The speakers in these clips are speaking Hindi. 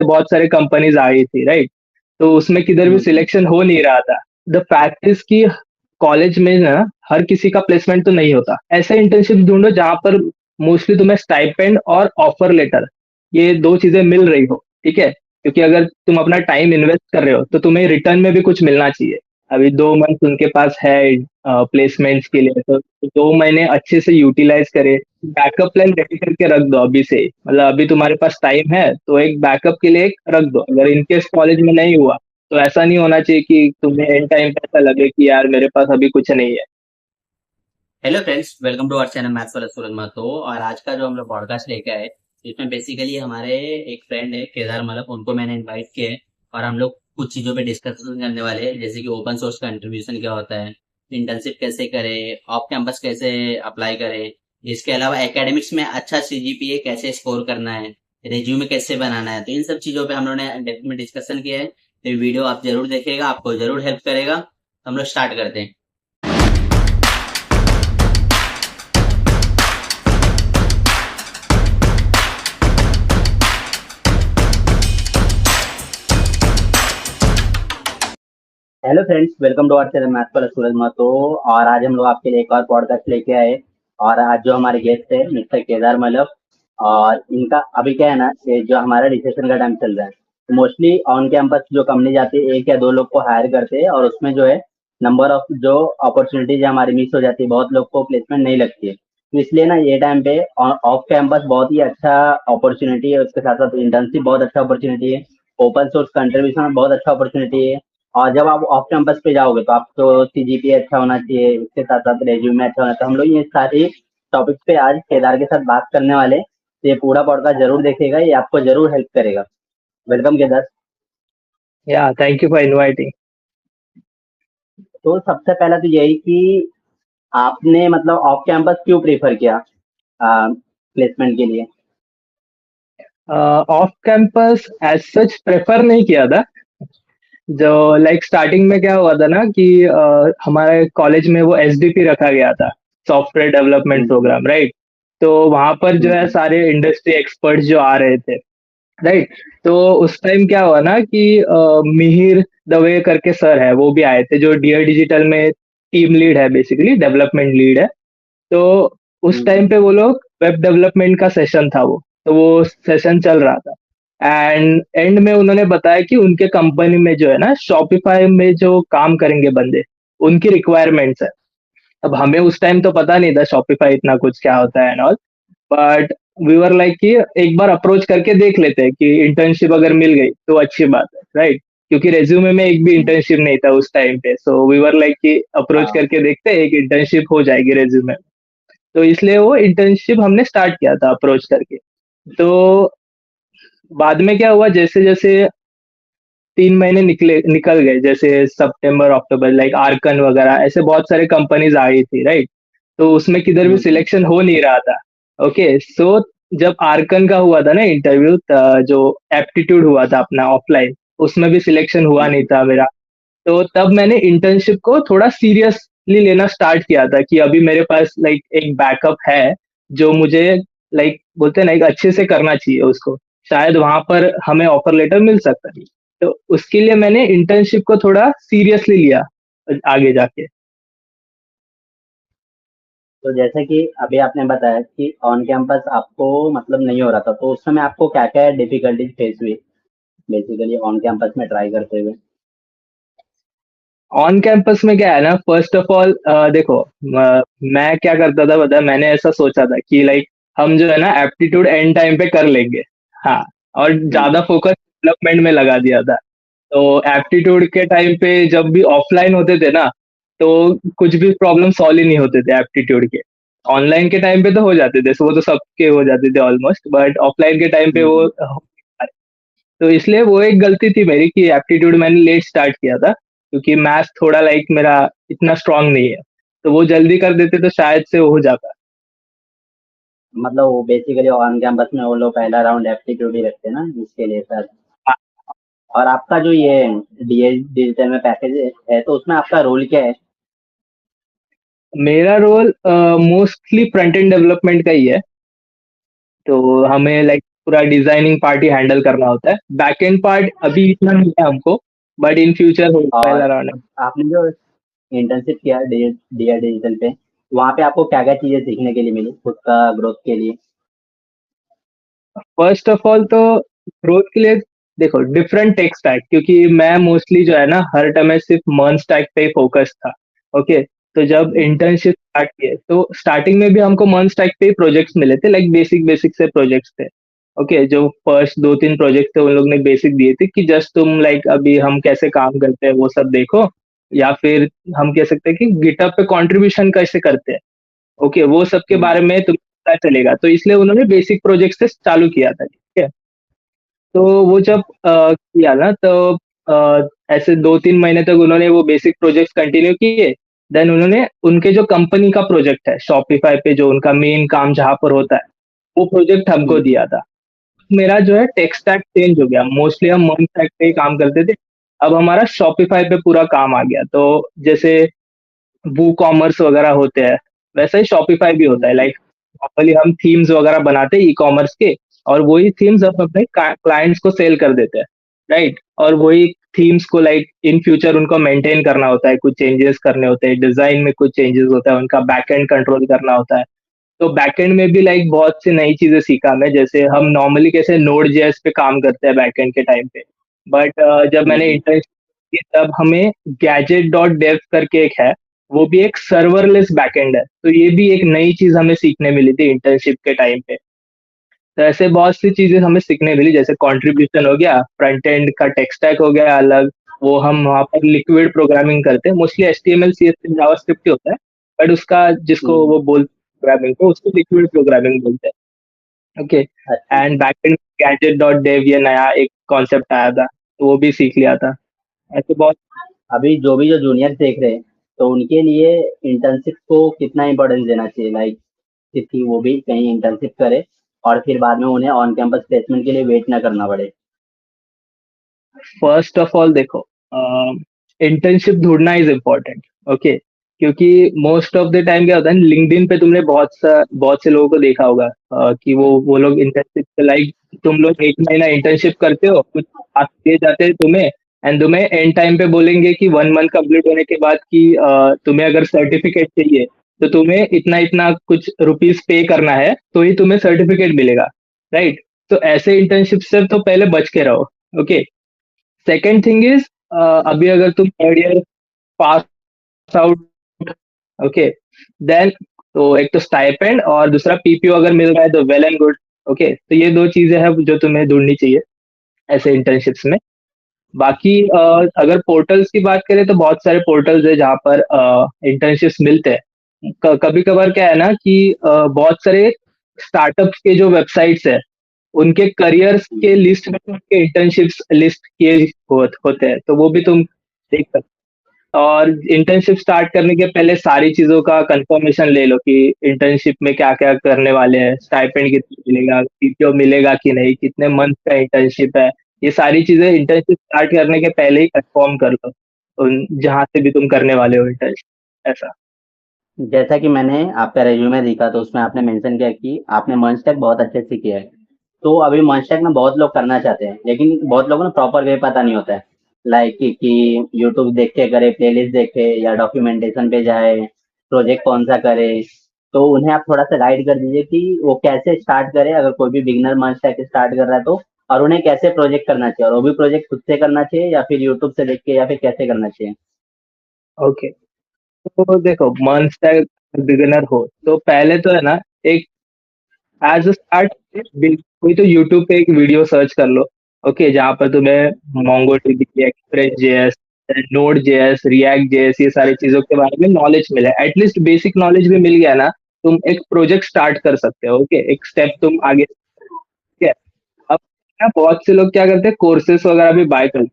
बहुत सारे कंपनीज आ गई थी, राइट? तो उसमें किधर भी हम्म। सिलेक्शन हो नहीं रहा था। द फैक्ट इज कि कॉलेज में ना हर किसी का प्लेसमेंट तो नहीं होता। ऐसे इंटर्नशिप ढूंढो जहां पर मोस्टली तुम्हें स्टाइपेंड और ऑफर लेटर, ये दो चीजें मिल रही हो, ठीक है? क्योंकि अगर तुम अपना टाइम इन्वेस्ट कर रहे हो तो तुम्हें रिटर्न में भी कुछ मिलना चाहिए। अभी 2 मंथ उनके पास है प्लेसमेंट्स के लिए, तो 2 महीने अच्छे से यूटिलाइज करे। बैकअप प्लान रेडी करके रख दो अभी से ही। मतलब अभी तुम्हारे पास टाइम है तो एक बैकअप के लिए एक रख दो, अगर इनकेस कॉलेज में नहीं हुआ तो ऐसा नहीं होना चाहिए कि तुम्हें एंड टाइम पे ऐसा लगे कि यार मेरे पास अभी कुछ नहीं है। Hello friends, welcome to our channel maths वाला सूरज महतो। और आज का जो हम लोग पॉडकास्ट लेके आए, इसमें बेसिकली हमारे एक फ्रेंड है केदार मलक, उनको मैंने इनवाइट किया है। और हम लोग कुछ चीज़ों पे डिस्कशन करने वाले हैं, जैसे कि ओपन सोर्स कंट्रीब्यूशन क्या होता है, इंटर्नशिप कैसे करें, ऑफ कैंपस कैसे अप्लाई करें, इसके अलावा एकेडमिक्स में अच्छा सीजीपीए कैसे स्कोर करना है, रेज्यूमे कैसे बनाना है। तो इन सब चीज़ों पे हम लोग ने डेप्थ में डिस्कशन किया है। तो ये वीडियो आप जरूर देखिएगा, आपको जरूर हेल्प करेगा। तो हम लोग स्टार्ट करते हैं। Hello friends, welcome to our channel maths वाला सूरज महतो। और आज हम लोग आपके लिए एक और पॉडकास्ट लेके आए। और आज जो हमारे गेस्ट है मिस्टर केदार मलक। और इनका अभी क्या है ना, ये जो हमारा रिसेशन का टाइम चल रहा है, तो मोस्टली ऑन कैंपस जो कंपनी जाती है, 1 या 2 लोग को हायर करते हैं। और उसमें जो है नंबर ऑफ जो अपॉर्चुनिटीज हमारी मिस हो जाती है, बहुत लोग को प्लेसमेंट नहीं लगती है। तो इसलिए ना ये टाइम पे ऑफ कैंपस बहुत ही अच्छा अपॉर्चुनिटी है, उसके साथ साथ इंटर्नशिप बहुत अच्छा अपॉर्चुनिटी है, ओपन सोर्स कंट्रीब्यूशन बहुत अच्छा अपॉर्चुनिटी है। और जब आप ऑफ कैंपस पे जाओगे तो आपको सीजीपीए अच्छा होना चाहिए, इसके साथ साथ रेज्यूमे अच्छा होना चाहिए। तो हम लोग ये सारी टॉपिक्स पे आज केदार के साथ बात करने वाले। तो ये पूरा पॉडकास्ट जरूर देखेगा, ये आपको जरूर हेल्प करेगा। वेलकम केदार। या थैंक यू फॉर इनवाइटिंग। तो सबसे पहला तो यही कि आपने मतलब ऑफ कैंपस क्यों प्रीफर किया प्लेसमेंट के लिए। Off campus as such prefer नहीं किया था। जो लाइक स्टार्टिंग में क्या हुआ था ना कि हमारे कॉलेज में वो एसडीपी रखा गया था, software development hmm. Program, right? तो वहां पर जो है हम्म। सारे इंडस्ट्री एक्सपर्ट्स जो आ रहे थे, राइट? तो उस टाइम क्या हुआ ना कि मिहिर दवे करके सर है, वो भी आए थे, जो डीआर डिजिटल में टीम लीड है, बेसिकली डेवलपमेंट लीड है। तो उस टाइम हम्म। पे वो लोग वेब डेवलपमेंट का सेशन था वो, तो वो सेशन चल रहा था। एंड एंड में उन्होंने बताया कि उनके कंपनी में जो है ना शॉपिफाई में जो काम करेंगे बंदे, उनकी रिक्वायरमेंट्स है। अब हमें उस टाइम तो पता नहीं था शॉपिफाई इतना कुछ क्या होता है and all, but we were like कि एक बार अप्रोच करके देख लेते हैं कि इंटर्नशिप अगर मिल गई तो अच्छी बात है, राइट? क्योंकि रेज्यूमे में एक भी हम्म। इंटर्नशिप नहीं था उस टाइम पे, सो वी वर लाइक कि अप्रोच हाँ। करके देखते हैं, एक इंटर्नशिप हो जाएगी रेज्यूमे। तो इसलिए वो इंटर्नशिप हमने स्टार्ट किया था अप्रोच करके। तो बाद में क्या हुआ, जैसे जैसे 3 महीने निकल गए, जैसे सितंबर अक्टूबर, लाइक आर्कन वगैरह ऐसे बहुत सारे कंपनीज आ गई थी, राइट? तो उसमें किधर भी हम्म। सिलेक्शन हो नहीं रहा था। ओके, सो जब आर्कन का हुआ था ना इंटरव्यू, जो एप्टीट्यूड हुआ था अपना ऑफलाइन, उसमें भी सिलेक्शन हुआ नहीं हम्म। था मेरा। तो तब मैंने इंटर्नशिप को थोड़ा सीरियसली लेना स्टार्ट किया था कि अभी मेरे पास लाइक एक बैकअप है, जो मुझे लाइक बोलते हैं ना एक अच्छे से करना चाहिए उसको, शायद वहां पर हमें ऑफर लेटर मिल सकता है। तो उसके लिए मैंने इंटर्नशिप को थोड़ा सीरियसली लिया आगे जाके। तो जैसे कि अभी आपने बताया कि ऑन कैंपस आपको मतलब नहीं हो रहा था, तो उस समय आपको क्या क्या डिफिकल्टीज फेस हुई बेसिकली ऑन कैंपस में ट्राई करते हुए। ऑन कैंपस में क्या है ना, फर्स्ट ऑफ ऑल देखो, मैं क्या करता था पता है? मैंने ऐसा सोचा था कि लाइक हम जो है ना एप्टीट्यूड एंड टाइम पे कर लेंगे, हाँ, और ज्यादा हम्म। फोकस डेवलपमेंट में लगा दिया था। तो एप्टीट्यूड के टाइम पे जब भी ऑफलाइन होते थे ना, तो कुछ भी प्रॉब्लम सॉल्व ही नहीं होते थे एप्टीट्यूड के। ऑनलाइन के टाइम पे तो हो जाते थे, वो तो सबके हो जाते थे ऑलमोस्ट, बट ऑफलाइन के टाइम पे वो हम्म। तो इसलिए वो एक गलती थी मेरी कि एप्टीट्यूड मैंने लेट स्टार्ट किया था, क्योंकि मैथ्स थोड़ा लाइक मेरा इतना स्ट्रांग नहीं है। तो वो जल्दी कर देते तो शायद से वो हो जाता। मतलब वो बेसिकली ऑन कैंपस में वो लोग पहला राउंड एप्टीट्यूड ही रखते हैं ना, इसके लिए सर। और आपका जो ये डीएस डिजिटल में पैकेज है, तो उसमें आपका रोल क्या है। मेरा role mostly front end development का ही है। तो हमें लाइक पूरा डिजाइनिंग पार्ट ही हैंडल करना होता है। बैक एंड पार्ट अभी इतना नहीं है हमको, बट इन फ्यूचर हो और पहला राउंड। आपने जो इंटर्नशिप किया डीआर डिजिटल पे, वहाँ पे आपको क्या क्या चीजें सीखने के लिए मिली खुद का ग्रोथ के लिए? फर्स्ट ऑफ ऑल तो ग्रोथ के लिए देखो डिफरेंट टेक स्टैक, क्योंकि मैं मोस्टली जो है ना हर टाइम में सिर्फ मर्न स्टैक पे फोकस था। ओके, तो जब इंटर्नशिप स्टार्ट किए तो स्टार्टिंग में भी हमको मर्न स्टैक पे प्रोजेक्ट्स मिले थे, लाइक बेसिक बेसिक से प्रोजेक्ट्स थे। ओके, जो फर्स्ट 2-3 प्रोजेक्ट थे उन लोग ने बेसिक दिए थे कि जस्ट तुम लाइक अभी हम कैसे काम करते हैं वो सब देखो, या फिर हम कह सकते हैं कि गिटहब पे कंट्रीब्यूशन कैसे करते हैं। ओके, वो सब के हम्म। बारे में तुम्हें पता चलेगा, तो इसलिए उन्होंने बेसिक प्रोजेक्ट से चालू किया था। ठीक है, तो वो जब किया ना तो ऐसे 2-3 महीने तक उन्होंने वो बेसिक प्रोजेक्ट कंटिन्यू किए। देन उन्होंने उनके जो कंपनी का प्रोजेक्ट है शॉपिफाई पे, जो उनका मेन काम जहाँ पर होता है, वो प्रोजेक्ट हमको हम्म। दिया था। मेरा जो है टेक स्टैक चेंज हो गया, मोस्टली हम मन स्टैक पे ही काम करते थे, अब हमारा शॉपिफाई पे पूरा काम आ गया। तो जैसे वू कॉमर्स वगैरह होते हैं, वैसा ही शॉपिफाई भी होता है। हम्म। लाइक नॉर्मली हम थीम्स वगैरह बनाते हैं ई कॉमर्स के, और वही थीम्स हम अपने क्लाइंट्स को सेल कर देते हैं, राइट। और वही थीम्स को लाइक इन फ्यूचर उनको मेंटेन करना होता है, कुछ चेंजेस करने होते हैं, डिजाइन में कुछ चेंजेस होता है, उनका बैकएंड कंट्रोल करना होता है। तो बैकएंड में भी लाइक बहुत सी नई चीजें सीखा मैं, जैसे हम नॉर्मली कैसे नोड जेएस पे काम करते हैं बैकएंड के टाइम पे, बट जब मैंने हम्म। इंटर्नशिप की तब हमें गैजेट डॉट डेव करके एक है, वो भी एक सर्वरलेस बैकएंड है, तो ये भी एक नई चीज हमें सीखने मिली थी इंटर्नशिप के टाइम पे। तो ऐसे बहुत सी चीजें हमें सीखने मिली, जैसे कंट्रीब्यूशन हो गया, फ्रंट एंड का टेक स्टैक हो गया अलग, वो हम वहाँ पर लिक्विड प्रोग्रामिंग करते हैं, मोस्टली एचटीएमएल सीएसएस जावास्क्रिप्ट ही होता है, बट उसका जिसको हम्म। वो बोलते प्रोग्रामिंग को उसको लिक्विड प्रोग्रामिंग बोलते हैं। ओके, अच्छा। And backend gadget dot dev ये नया एक कॉन्सेप्ट आया था, तो वो भी सीख लिया था। ऐसे बहुत। अभी जो जूनियर देख रहे हैं, तो उनके लिए इंटर्नशिप को कितना इम्पोर्टेंस देना चाहिए, लाइक कि वो भी कहीं इंटर्नशिप करे और फिर बाद में उन्हें ऑन कैंपस प्लेसमेंट के लिए वेट ना करना पड़े? फर्स्ट ऑफ ऑल देखो, इंटर्नशिप ढूंढना इज इम्पोर्टेंट। ओके, क्योंकि मोस्ट ऑफ द टाइम क्या होता है, लिंक्डइन पे तुमने बहुत से लोगों को देखा होगा कि वो लोग इंटर्नशिप लाइक, तुम लोग 1 महीना इंटर्नशिप करते हो, कुछ टास्क दिए जाते हैं तुम्हें, एंड तुम्हें एंड टाइम पे बोलेंगे कि 1 मंथ कंप्लीट होने के बाद कि तुम्हें अगर सर्टिफिकेट चाहिए तो तुम्हें इतना इतना कुछ रुपीस पे करना है, तो ही तुम्हें सर्टिफिकेट मिलेगा, राइट। तो ऐसे इंटर्नशिप से तो पहले बच के रहो। ओके, सेकेंड थिंग इज, अभी अगर तुम third year pass out, okay, then तो एक तो स्टाइपेंड और दूसरा पीपीओ अगर मिल रहा है तो वेल एंड गुड। ओके, तो ये दो चीजें हैं जो तुम्हें ढूंढनी चाहिए ऐसे इंटर्नशिप्स में। बाकी अगर पोर्टल्स की बात करें तो बहुत सारे पोर्टल्स है जहाँ पर इंटर्नशिप्स मिलते हैं। कभी कभार क्या है ना कि बहुत सारे स्टार्टअप्स के जो वेबसाइट्स है, उनके करियर्स के लिस्ट में उनके इंटर्नशिप्स लिस्ट किए होते हैं, तो वो भी तुम देख सकते हो। और इंटर्नशिप स्टार्ट करने के पहले सारी चीजों का कंफर्मेशन ले लो कि इंटर्नशिप में क्या क्या करने वाले हैं, स्टाइपेंड कितना मिलेगा, पीपीओ मिलेगा कि नहीं, कितने मंथ का इंटर्नशिप है, ये सारी चीजें इंटर्नशिप स्टार्ट करने के पहले ही कंफर्म कर लो उन जहाँ से भी तुम करने वाले हो इंटर्नशिप, ऐसा। जैसा कि मैंने आपका रेज्यूमे देखा, तो उसमें आपने मेंशन किया कि आपने मंचटेक बहुत अच्छे से किया है। तो अभी मंचटेक में बहुत लोग करना चाहते हैं, लेकिन बहुत लोगों को प्रॉपर वे पता नहीं होता है, लाइक कि यूट्यूब देख के करे, प्लेलिस्ट देखे, या डॉक्यूमेंटेशन पे जाए, प्रोजेक्ट कौन सा करे। तो उन्हें आप थोड़ा सा गाइड कर दीजिए कि वो कैसे स्टार्ट करे, अगर कोई भी बिगनर मंचटेक स्टार्ट कर रहा है तो, और उन्हें कैसे प्रोजेक्ट करना चाहिए, और वो भी प्रोजेक्ट खुद से करना चाहिए या फिर यूट्यूब से देख के, या फिर कैसे करना चाहिए? ओके, तो देखो मंथ तक बिगिनर हो तो पहले तो है ना, एक एज अ स्टार्ट कोई तो यूट्यूब पे एक वीडियो सर्च कर लो। ओके, जहाँ पर तुम्हें MongoDB, express JS, node JS, react JS, ये सारी चीजों के बारे में नॉलेज मिले, एटलीस्ट बेसिक नॉलेज भी मिल गया ना, तुम एक प्रोजेक्ट स्टार्ट कर सकते हो। ओके, एक स्टेप तुम आगे। ठीक है, अब ना बहुत से लोग क्या करते हैं, कोर्सेस वगैरह भी बाय करते हैं,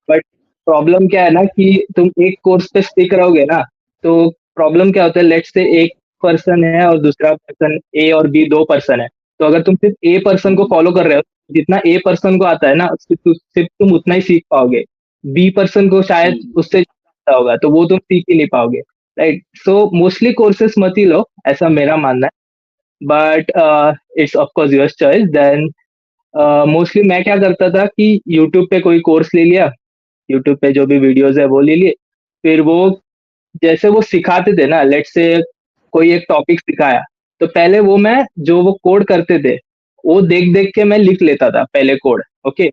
बट प्रॉब्लम क्या है ना कि तुम एक कोर्स पे स्टिक रहोगे ना, तो प्रॉब्लम क्या होता है, लेट्स से एक पर्सन है और दूसरा पर्सन, ए और बी दो पर्सन है, तो अगर तुम सिर्फ ए पर्सन को फॉलो कर रहे हो, जितना ए पर्सन को आता है ना सिर्फ तुम उतना ही सीख पाओगे, बी पर्सन को शायद हम्म। उससे ज्यादा होगा, तो वो तुम सीख ही नहीं पाओगे, राइट। सो मोस्टली कोर्सेस मत ही लो, ऐसा मेरा मानना है, but it's of course your choice. Then mostly मैं क्या करता था कि यूट्यूब पे कोई कोर्स ले लिया, यूट्यूब पे जो भी वीडियोस है वो ले लिए, फिर वो जैसे वो सिखाते थे ना, लेट्स से कोई एक टॉपिक सिखाया, तो पहले वो मैं जो वो कोड करते थे, वो देख देख के मैं लिख लेता था पहले कोड। ओके।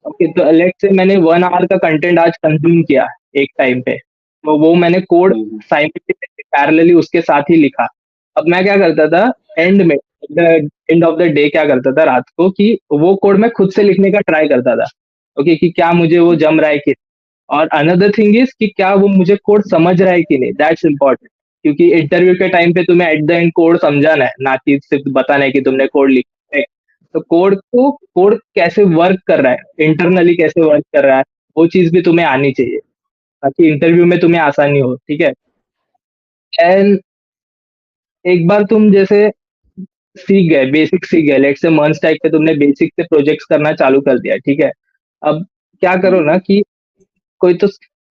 ओके, तो लेट्स से मैंने 1 आवर का कंटेंट आज कंज्यूम किया एक टाइम पे, तो वो मैंने कोड हम्म, साइमल्टेनियसली पैरेलली उसके साथ ही लिखा। अब मैं क्या करता था, एंड में एंड ऑफ द डे क्या करता था रात को, कि वो कोड मैं खुद से लिखने का ट्राई करता था। ओके, कि क्या मुझे वो जम रहा है कि, और अनदर थिंग इज कि क्या वो मुझे कोड समझ रहा है कि नहीं, दैट्स इम्पोर्टेंट। क्योंकि इंटरव्यू के टाइम पे तुम्हें एट द एंड कोड समझाना है, ना कि सिर्फ बताना है कि तुमने कोड लिखा है। तो कोड कैसे वर्क कर रहा है, इंटरनली कैसे वर्क कर रहा है, वो चीज भी तुम्हें आनी चाहिए, ताकि इंटरव्यू में तुम्हें आसानी हो। ठीक है। एंड एक बार तुम जैसे सीख गए, बेसिक सीख गए, लेट्स से मंथ टाइप पे तुमने बेसिक से प्रोजेक्ट्स करना चालू कर दिया। ठीक है। अब क्या करो हम्म, ना कि कोई तो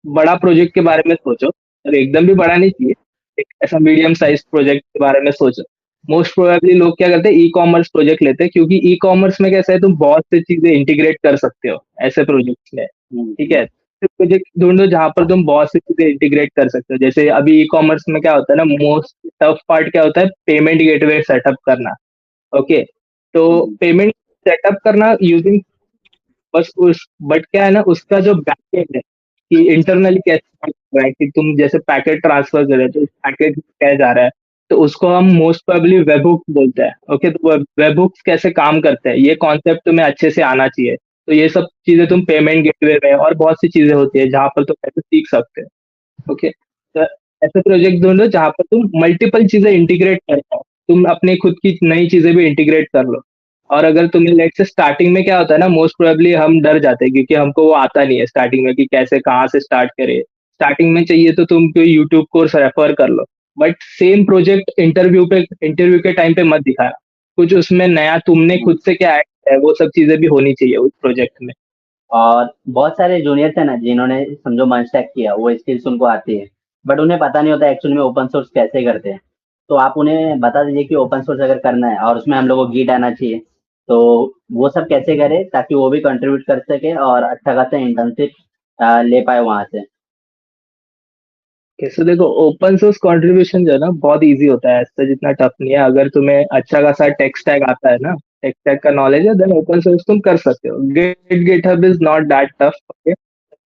बड़ा प्रोजेक्ट के बारे में सोचो, और एकदम भी बड़ा नहीं चाहिए, एक ऐसा मीडियम साइज प्रोजेक्ट के बारे में सोचो। मोस्ट प्रोबेबली लोग क्या करते हैं, ई कॉमर्स प्रोजेक्ट लेते हैं, क्योंकि ई कॉमर्स में कैसा है, तुम बहुत सी चीजें इंटीग्रेट कर सकते हो ऐसे प्रोजेक्ट्स में। ठीक हम्म, है, तो प्रोजेक्ट ढूंढो जहां पर तुम बहुत सी चीजें इंटीग्रेट कर सकते हो। जैसे अभी ई कॉमर्स में क्या होता है ना, मोस्ट टफ पार्ट क्या होता है, पेमेंट गेटवे सेटअप करना। ओके, तो हम्म, पेमेंट सेटअप करना यूजिंग, बस उस बट क्या है ना, उसका जो बैकएंड है, कि इंटरनली कैसे काम कर रहा है, कि तुम जैसे पैकेट ट्रांसफर कर रहे हो तो उस पैकेट क्या जा रहा है, तो उसको हम मोस्ट प्रोबेबली वेबहुक्स बोलते हैं। ओके, तो वेबहुक्स कैसे काम करते हैं, ये कॉन्सेप्ट तुम्हें अच्छे से आना चाहिए। तो ये सब चीजें तुम पेमेंट गेटवे में, और बहुत सी चीजें होती है जहां पर तुम ऐसे सीख सकते हो। ओके, तो ऐसे प्रोजेक्ट ढूंढो जहां पर तुम मल्टीपल चीजें इंटीग्रेट कर पाओ, तुम अपनी खुद की नई चीजें भी इंटीग्रेट कर लो। और अगर तुम्हें लेट से स्टार्टिंग में क्या होता है ना, मोस्ट प्रोबेबली हम डर जाते हैं, क्योंकि हमको वो आता नहीं है स्टार्टिंग में, कि कैसे कहाँ से स्टार्ट करें। स्टार्टिंग में चाहिए तो तुम कोई यूट्यूब कोर्स रेफर कर लो, बट सेम प्रोजेक्ट इंटरव्यू के टाइम पे मत दिखाया, कुछ उसमें नया तुमने हम्म। खुद से क्या ऐड किया है, वो सब चीजें भी होनी चाहिए उस प्रोजेक्ट में। और बहुत सारे जूनियर्स है ना जिन्होंने समझो मंच टैग किया, वो स्किल्स उनको आती है, बट उन्हें पता नहीं होता एक्चुअली में ओपन सोर्स कैसे करते हैं। तो आप उन्हें बता दीजिए कि ओपन सोर्स अगर करना है और उसमें हम लोग को गिट आना चाहिए, तो वो सब कैसे करें ताकि वो भी कंट्रीब्यूट कर सके और अच्छा खासा इंटर्नशिप ले पाए वहां से। कैसे, देखो ओपन सोर्स कंट्रीब्यूशन जो है ना बहुत इजी होता है, ऐसा जितना टफ नहीं है। अगर तुम्हें अच्छा खासा टेक स्टैक आता है ना, टेक स्टैक का नॉलेज है, देन ओपन सोर्स तुम कर सकते हो। GitHub is not that tough.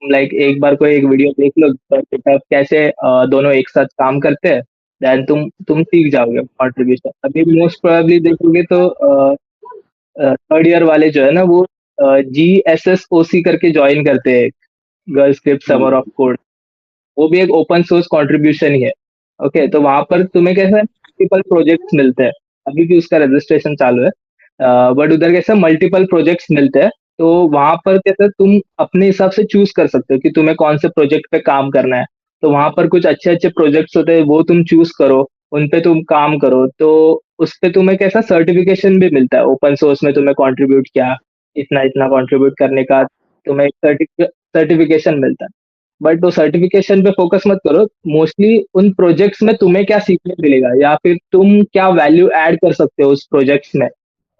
Like एक बार कोई एक वीडियो देख लो, गिटहब कैसे दोनों एक साथ काम करते हैं, देन तुम सीख जाओगे कंट्रीब्यूशन। अभी मोस्ट प्रोबेबली देखोगे तो थर्ड ईयर वाले जो है ना, वो GSSOC करके ज्वाइन करते हैं, girl script summer of hmm, code. वो भी एक ओपन सोर्स कंट्रीब्यूशन ही है। ओके, तो वहां पर तुम्हें कैसे मल्टीपल प्रोजेक्ट्स मिलते हैं, अभी भी उसका रजिस्ट्रेशन चालू है, बट उधर कैसे मल्टीपल प्रोजेक्ट्स मिलते हैं। तो वहां पर कैसे तुम अपने हिसाब से चूज कर सकते हो कि तुम्हें कौन से प्रोजेक्ट पे काम करना है। तो वहां पर कुछ अच्छे अच्छे प्रोजेक्ट्स होते हैं, वो तुम चूज करो, उन पे तुम काम करो, तो उस पे तुम्हें कैसा सर्टिफिकेशन भी मिलता है। ओपन सोर्स में तुम्हें कंट्रीब्यूट किया, इतना इतना कंट्रीब्यूट करने का तुम्हें सर्टिफिकेशन मिलता है। बट वो सर्टिफिकेशन पे फोकस मत करो, मोस्टली उन प्रोजेक्ट्स में तुम्हें क्या सीखने मिलेगा, या फिर तुम क्या वैल्यू ऐड कर सकते हो उस प्रोजेक्ट्स में,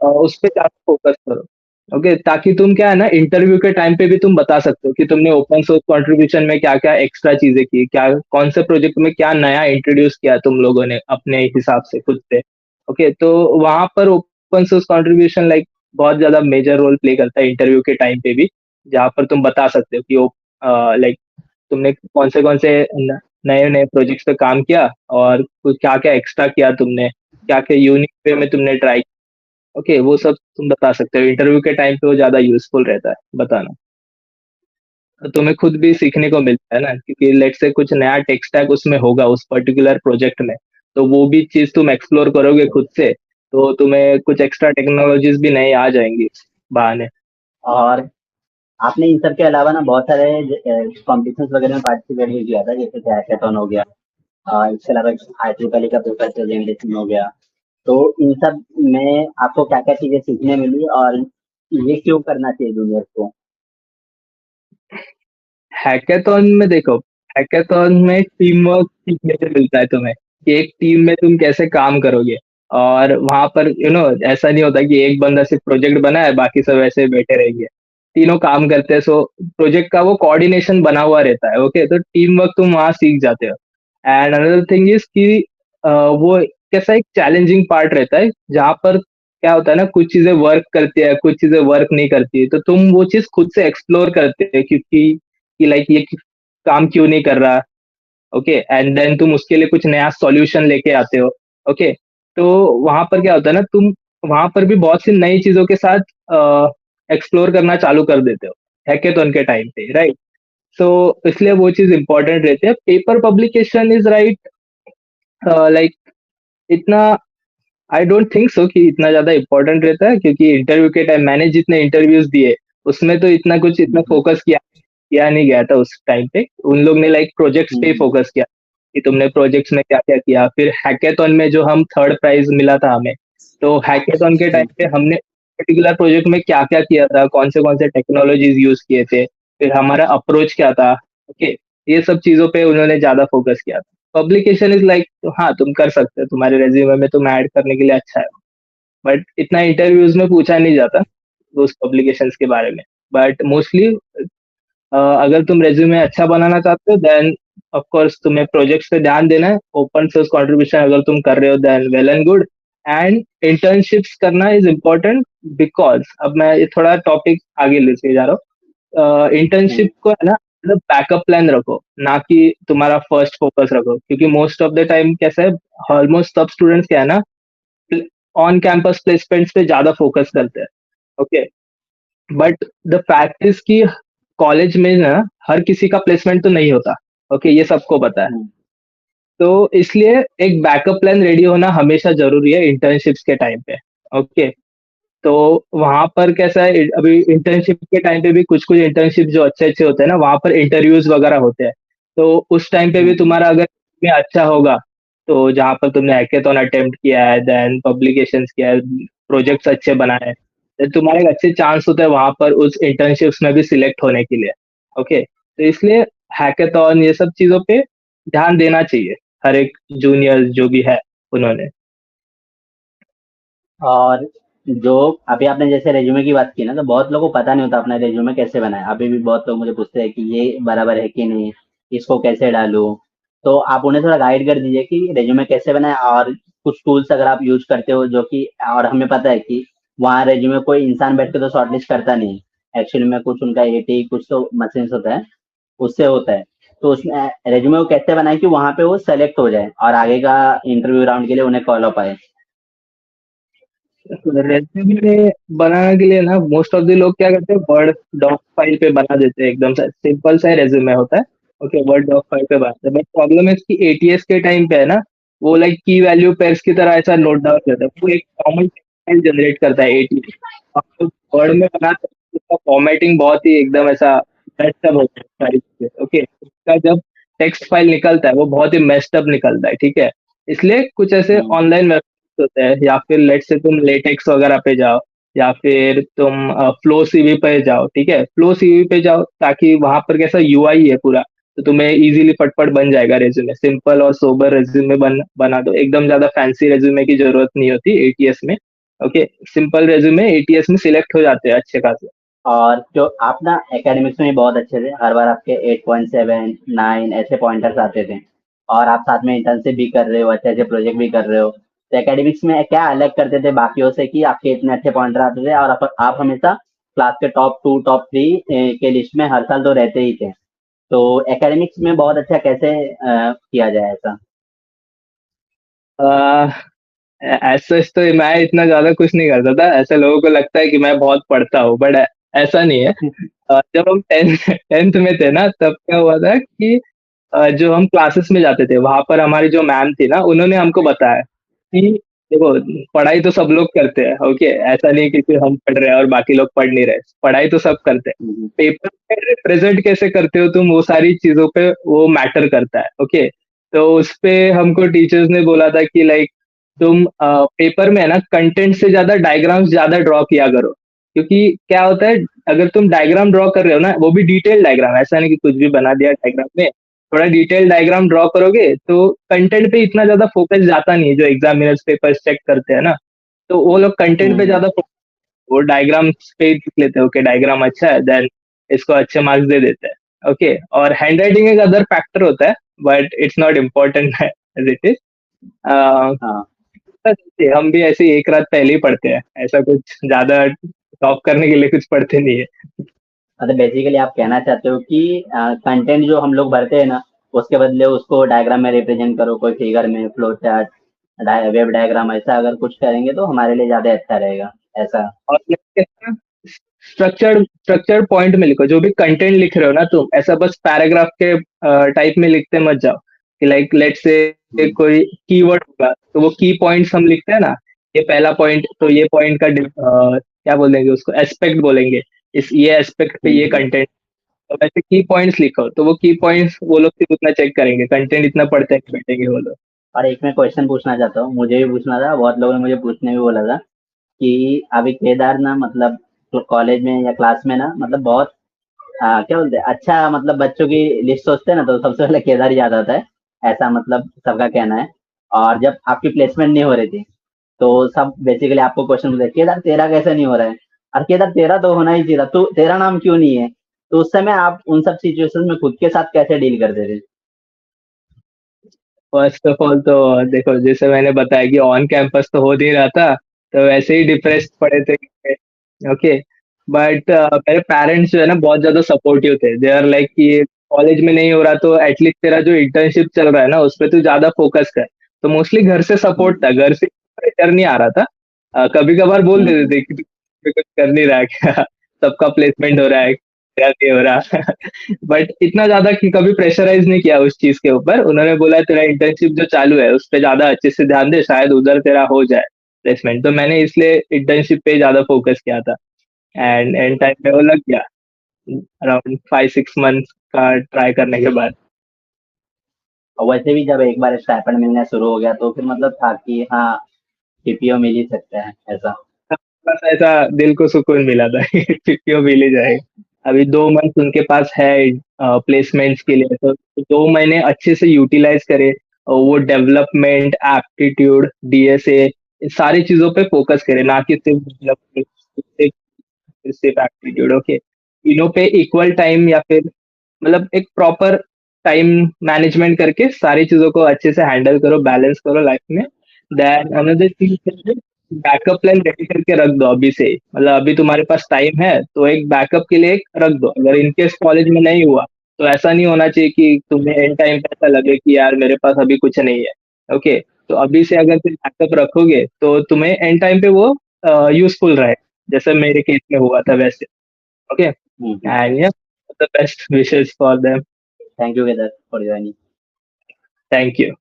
उस पे ज्यादा फोकस करो। ओके, ताकि तुम क्या है ना, इंटरव्यू के टाइम पे भी तुम बता सकते हो कि तुमने ओपन सोर्स कंट्रीब्यूशन में क्या क्या एक्स्ट्रा चीजें की, क्या कौन से प्रोजेक्ट में क्या नया इंट्रोड्यूस किया तुम लोगों ने अपने हिसाब से खुद से। ओके, तो वहां पर ओपन सोर्स कंट्रीब्यूशन लाइक बहुत ज्यादा मेजर रोल प्ले करता है इंटरव्यू के टाइम पे भी, जहाँ पर तुम बता सकते हो कि वो लाइक तुमने कौन से नए नए प्रोजेक्ट्स पे काम किया, और कुछ क्या क्या एक्स्ट्रा किया तुमने, क्या क्या यूनिक वे में तुमने ट्राई। ओके, वो सब तुम बता सकते हो इंटरव्यू के टाइम पे, वो ज्यादा यूजफुल रहता है बताना। तो तुम्हें खुद भी सीखने को मिलता है ना, क्योंकि लेट से कुछ नया टेक स्टैक उसमें होगा उस पर्टिकुलर प्रोजेक्ट में, तो वो भी चीज तुम एक्सप्लोर करोगे खुद से, तो तुम्हें कुछ एक्स्ट्रा टेक्नोलॉजीज भी नई आ जाएंगी बहाने। और आपने इन सब के अलावा ना बहुत सारे कॉम्पिटिशन्स वगैरह में पार्टिसिपेट भी किया था, जैसे कि हैकाथॉन हो गया, इसके अलावा IEEE का पेपर प्रेजेंटेशन हो गया। तो इन सब में आपको क्या क्या चीजें सीखने मिली और ये क्यों करना चाहिए जूनियर्स को? हैकाथॉन में देखो, हैकाथॉन में टीम वर्क सीखने को मिलता है तुम्हें, कि एक टीम में तुम कैसे काम करोगे। और वहां पर ऐसा नहीं होता कि एक बंदा सिर्फ प्रोजेक्ट बनाए बाकी सब ऐसे बैठे रहेंगे। तीनों काम करते हैं, सो प्रोजेक्ट का वो कोऑर्डिनेशन बना हुआ रहता है। ओके, तो टीम वर्क तुम वहां सीख जाते हो। एंड अनदर थिंग इज कि वो कैसा एक चैलेंजिंग पार्ट रहता है जहाँ पर क्या होता है ना, कुछ चीजें वर्क करती है, कुछ चीजें वर्क नहीं करती है, तो तुम वो चीज खुद से एक्सप्लोर करते हो क्योंकि कि लाइक ये काम क्यों नहीं कर रहा। ओके, एंड देन तुम उसके लिए कुछ नया सॉल्यूशन लेके आते हो। ओके, तो वहां पर क्या होता है ना, तुम वहां पर भी बहुत सी नई चीजों के साथ एक्सप्लोर करना चालू कर देते हो हैकेथॉन के टाइम पे, राइट। सो इसलिए वो चीज इंपॉर्टेंट रहती है। Paper publication is right, like इतना आई डोंट थिंक सो कि इतना ज्यादा इंपॉर्टेंट रहता है, क्योंकि इंटरव्यू के टाइम मैंने जितने इंटरव्यूज दिए उसमें तो इतना हम्म, फोकस किया नहीं गया था उस टाइम पे। उन लोग ने लाइक प्रोजेक्ट्स पे हम्म, फोकस किया कि तुमने प्रोजेक्ट्स में क्या क्या किया। फिर हैकेथॉन में जो हम थर्ड प्राइज मिला था हमें, तो हैकेथॉन के टाइम पे हमने पर्टिकुलर प्रोजेक्ट में क्या क्या किया था, कौन से टेक्नोलॉजीज यूज किए थे, फिर हमारा अप्रोच क्या था। ओके, ये सब चीजों पे उन्होंने ज्यादा फोकस किया था। पब्लिकेशन इज लाइक, हाँ तुम कर सकते हो, तुम्हारे रेज्यूमे में तुम ऐड करने के लिए अच्छा है, बट इतना इंटरव्यूज में पूछा नहीं जाता उस पब्लिकेशंस के बारे में। बट मोस्टली अगर तुम रेज्यूमे अच्छा बनाना चाहते हो देन ऑफ कोर्स तुम्हें प्रोजेक्ट्स पे ध्यान देना है। ओपन सोर्स कंट्रीब्यूशन अगर तुम कर रहे हो then well and good. And internships करना इज इम्पोर्टेंट, बिकॉज अब मैं ये थोड़ा टॉपिक आगे लेके जा रहा हूँ। इंटर्नशिप हम्म, को है ना, मतलब बैकअप प्लान रखो, ना कि तुम्हारा फर्स्ट फोकस रखो, क्योंकि मोस्ट ऑफ द टाइम कैसा है, ऑलमोस्ट सब स्टूडेंट्स क्या है ना, ऑन कैंपस प्लेसमेंट्स पे ज्यादा फोकस करते हैं। Okay, but the fact is कि कॉलेज में ना हर किसी का प्लेसमेंट तो नहीं होता। ओके, ये सबको पता है। हम्म, तो इसलिए एक बैकअप प्लान रेडी होना हमेशा जरूरी है इंटर्नशिप्स के टाइम पे। ओके, तो वहां पर कैसा है, अभी इंटर्नशिप के टाइम पे भी कुछ कुछ इंटर्नशिप जो अच्छे अच्छे होते हैं ना, वहां पर इंटरव्यूज वगैरह होते हैं। तो उस टाइम पे भी हम्म, तुम्हारा अगर में अच्छा होगा, तो जहाँ पर तुमने हैकेथॉन अटेम्प्ट किया है, देन पब्लिकेशंस किया है, प्रोजेक्ट्स अच्छे बनाए हैं, then तुम्हारे एक अच्छे चांस होते हैं वहां पर उस इंटर्नशिप्स में भी सिलेक्ट होने के लिए। ओके, तो इसलिए हैकेथॉन ये सब चीजों पे ध्यान देना चाहिए हर एक जूनियर जो भी है उन्होंने। और जो अभी आपने जैसे रेज्यूमे की बात की ना, तो बहुत लोगों को पता नहीं होता अपना रेज्यूमे कैसे बनाए। अभी भी बहुत लोग मुझे पूछते हैं कि ये बराबर है कि नहीं, इसको कैसे डालूं। तो आप उन्हें थोड़ा गाइड कर दीजिए कि रेज्यूमे कैसे बनाए, और कुछ टूल्स अगर आप यूज करते हो जो कि, और हमें पता है कि वहाँ रेज्यूमे कोई इंसान बैठ के तो शॉर्टलिस्ट करता नहीं, एक्चुअली में कुछ उनका एटी कुछ तो मशीन होता है, उससे होता है। तो उसमें रेज्यूमे को कैसे बनाए कि वहाँ पे वो सेलेक्ट हो जाए और आगे का इंटरव्यू राउंड के लिए उन्हें कॉल अप आए। रेज्यूमे बनाने के लिए ना मोस्ट ऑफ द लोग क्या करते हैं, वर्ड डॉक फाइल पे बना देते हैं, एकदम सा सिंपल सा रेज्यूमे होता है। ओके, वर्ड डॉक फाइल पे बनाते हैं, बट प्रॉब्लम है कि एटीएस के टाइम पे है ना, वो लाइक की वैल्यू पेयर्स की तरह ऐसा नोट डाउन करता है, वो एक कॉमन फाइल जनरेट करता है एटीएस। आप वर्ड में बनाते हैं उसका फॉर्मेटिंग बहुत ही एकदम ऐसा मेस्ड अप होता है सारी चीजें। ओके, उसका जब टेक्स्ट फाइल निकलता है वो बहुत ही मेस्ड अप निकलता है, ठीक है। इसलिए कुछ ऐसे हम्म, ऑनलाइन होता है, या फिर लेट से तुम लेटेक्स वगैरह पे जाओ, या फिर तुम फ्लो सीवी पे जाओ। ठीक है, फ्लो सीवी पे जाओ ताकि वहां पर कैसा यूआई है पूरा, तो तुम्हें इजीली फटफट बन जाएगा रेज्यूमे। सिंपल और सोबर रेज्यूमे बना दो, एकदम ज्यादा फैंसी रेज्यूमे की जरूरत नहीं होती एटीएस में। ओके, सिंपल रेज्यूमे एटीएस में सिलेक्ट हो जाते हैं अच्छे खासे। और जो आप ना एकेडमिक्स में भी बहुत अच्छे थे, हर बार आपके 8.7 9 ऐसे पॉइंटर्स आते थे, और आप साथ में इंटर्नशिप भी कर रहे हो, अच्छे अच्छे प्रोजेक्ट भी कर रहे हो। तो एकेडमिक्स में क्या अलग करते थे बाकियों से कि आपके इतने अच्छे पॉइंटर आते थे, और आप हमेशा क्लास के टॉप 2 टॉप 3 के लिस्ट में हर साल तो रहते ही थे। तो एकेडमिक्स में बहुत अच्छा कैसे किया जाए ऐसा। ऐसा तो मैं इतना ज्यादा कुछ नहीं करता था, ऐसे लोगों को लगता है कि मैं बहुत पढ़ता हूँ, बट ऐसा नहीं है। जब हम टेंथ टेंथ में थे ना, तब क्या हुआ था कि जो हम क्लासेस में जाते थे वहां पर हमारी जो मैम थी ना, उन्होंने हमको बताया कि देखो, पढ़ाई तो सब लोग करते हैं। ओके, ऐसा नहीं कि सिर्फ हम पढ़ रहे हैं और बाकी लोग पढ़ नहीं रहे, पढ़ाई तो सब करते हैं। हम्म, पेपर में रिप्रेजेंट कैसे करते हो तुम, वो सारी चीजों पे वो मैटर करता है। ओके, तो उस पे हमको टीचर्स ने बोला था कि लाइक तुम पेपर में है ना कंटेंट से ज्यादा डायग्राम्स ज्यादा ड्रॉ किया करो, क्योंकि क्या होता है, अगर तुम डायग्राम ड्रॉ कर रहे हो ना, वो भी डिटेल डायग्राम, ऐसा नहीं कि कुछ भी बना दिया डायग्राम में, थोड़ा डिटेल डायग्राम ड्रॉ करोगे तो कंटेंट पे इतना ज्यादा फोकस जाता नहीं है, जो एग्जामिनर्स पेपर्स चेक करते हैं ना, तो वो लोग कंटेंट पे हम्म। ज्यादा वो डायग्राम पे ही लिख लेते हैं, ओके डायग्राम अच्छा है, देन इसको अच्छे मार्क्स दे देते हैं। ओके, और हैंड राइटिंग एक अदर फैक्टर होता है, but it's not important as it is. हाँ। हम भी ऐसे ही एक रात पहले ही पढ़ते हैं, ऐसा कुछ ज्यादा टॉप करने के लिए कुछ पढ़ते नहीं है। मतलब बेसिकली आप कहना चाहते हो कि कंटेंट जो हम लोग भरते हैं ना, उसके बदले उसको डायग्राम में रिप्रेजेंट करो, कोई फिगर में, फ्लो चार्ट, वेब डायग्राम, ऐसा अगर कुछ करेंगे तो हमारे लिए ज्यादा अच्छा रहेगा, ऐसा। और स्ट्रक्चर्ड पॉइंट में लिखो, जो भी कंटेंट लिख रहे हो ना तुम, ऐसा बस पैराग्राफ के टाइप में लिखते मत जाओ कि लाइक लेट से हम्म। कोई कीवर्ड होगा तो वो की पॉइंट्स हम लिखते हैं ना, ये पहला पॉइंट, तो ये पॉइंट का क्या बोलेंगे उसको, एस्पेक्ट बोलेंगे, इस ये एस्पेक्ट पे ये हम्म। कंटेंट। तो वैसे की पॉइंट्स लिखो, तो वो की पॉइंट्स वो लोग सिर्फ उतना चेक करेंगे, कंटेंट इतना पढ़ते नहीं बैठेंगे वो लोग। और एक मैं क्वेश्चन पूछना चाहता हूँ, मुझे भी पूछना था, बहुत लोगों ने मुझे पूछने भी बोला था कि अभी केदार ना, मतलब कॉलेज में या क्लास में ना, मतलब बहुत क्या बोलते हैं, अच्छा मतलब बच्चों की लिस्ट सोचते हैं ना, तो सबसे पहले केदार ही याद आता है, ऐसा मतलब सबका कहना है। और जब आपकी प्लेसमेंट नहीं हो रही थी, तो सब बेसिकली आपको क्वेश्चन पूछते हैं, केदार तेरा कैसे नहीं हो रहा है, और केदार तेरा तो होना ही चाहिए था, तो तेरा नाम क्यों नहीं है। तो उस समय आप उन सब सिचुएशन में खुद के साथ कैसे डील करते थे? फर्स्ट ऑफ ऑल तो देखो, जैसे मैंने बताया कि ऑन कैंपस तो हो नहीं रहा था, तो वैसे ही डिप्रेस्ड पड़े थे। ओके, बट मेरे पेरेंट्स जो है ना बहुत ज्यादा सपोर्टिव थे, दे आर लाइक कि कॉलेज में नहीं हो रहा तो एटलीस्ट तेरा जो इंटर्नशिप चल रहा है ना उस पर तू ज्यादा फोकस कर। तो मोस्टली घर से सपोर्ट हम्म। था, घर से प्रेशर नहीं आ रहा था। कभी कभार बोल देते हम्म। थे कि तू कुछ कर नहीं रहा है क्या, सबका प्लेसमेंट हो रहा है, तेरा नहीं हो रहा। बट इतना ज्यादा कि कभी प्रेशराइज नहीं किया उस चीज के ऊपर। उन्होंने बोला तेरा इंटर्नशिप जो चालू है उस पर ज्यादा अच्छे से ध्यान दे, शायद उधर तेरा हो जाए प्लेसमेंट। तो मैंने इसलिए इंटर्नशिप पे ज्यादा फोकस किया था, एंड एंड टाइम पे वो लग गया, अराउंड 5-6 मंथ्स का ट्राई करने के बाद। और वैसे भी जब एक बार स्टाइपेंड मिलना शुरू हो गया, तो फिर मतलब था कि हाँ, पीपीओ मिल ही सकता है, ऐसा। बस ऐसा दिल को सुकून मिला था कि क्यों मिल ही जाएगा। अभी 2 मंथ उनके पास है प्लेसमेंट्स के लिए, तो 2 महीने अच्छे से यूटिलाइज करे, और वो डेवलपमेंट, एप्टीट्यूड, डीएसए, इन सारी चीजों पे फोकस करे, ना कि सिर्फ डेवलपमेंट, सिर्फ एप्टीट्यूड। ओके, तीनों पे इक्वल टाइम, या फिर मतलब एक प्रॉपर टाइम मैनेजमेंट करके सारी चीजों को अच्छे से हैंडल करो, बैलेंस करो लाइफ में। Then another thing, backup plan ready करके रख दो अभी से ही। मतलब अभी तुम्हारे पास टाइम है तो एक बैकअप के लिए एक रख दो, अगर इनकेस कॉलेज में नहीं हुआ तो ऐसा नहीं होना चाहिए कि तुम्हें एंड टाइम पे ऐसा लगे कि यार मेरे पास अभी कुछ नहीं है। ओके, तो अभी से अगर तुम बैकअप रखोगे तो तुम्हें एंड टाइम पे वो यूजफुल रहे, जैसे मेरे केस में हुआ था वैसे। Okay, hmm. एंड या the best wishes for them. Thank you Kedar for joining. Thank you.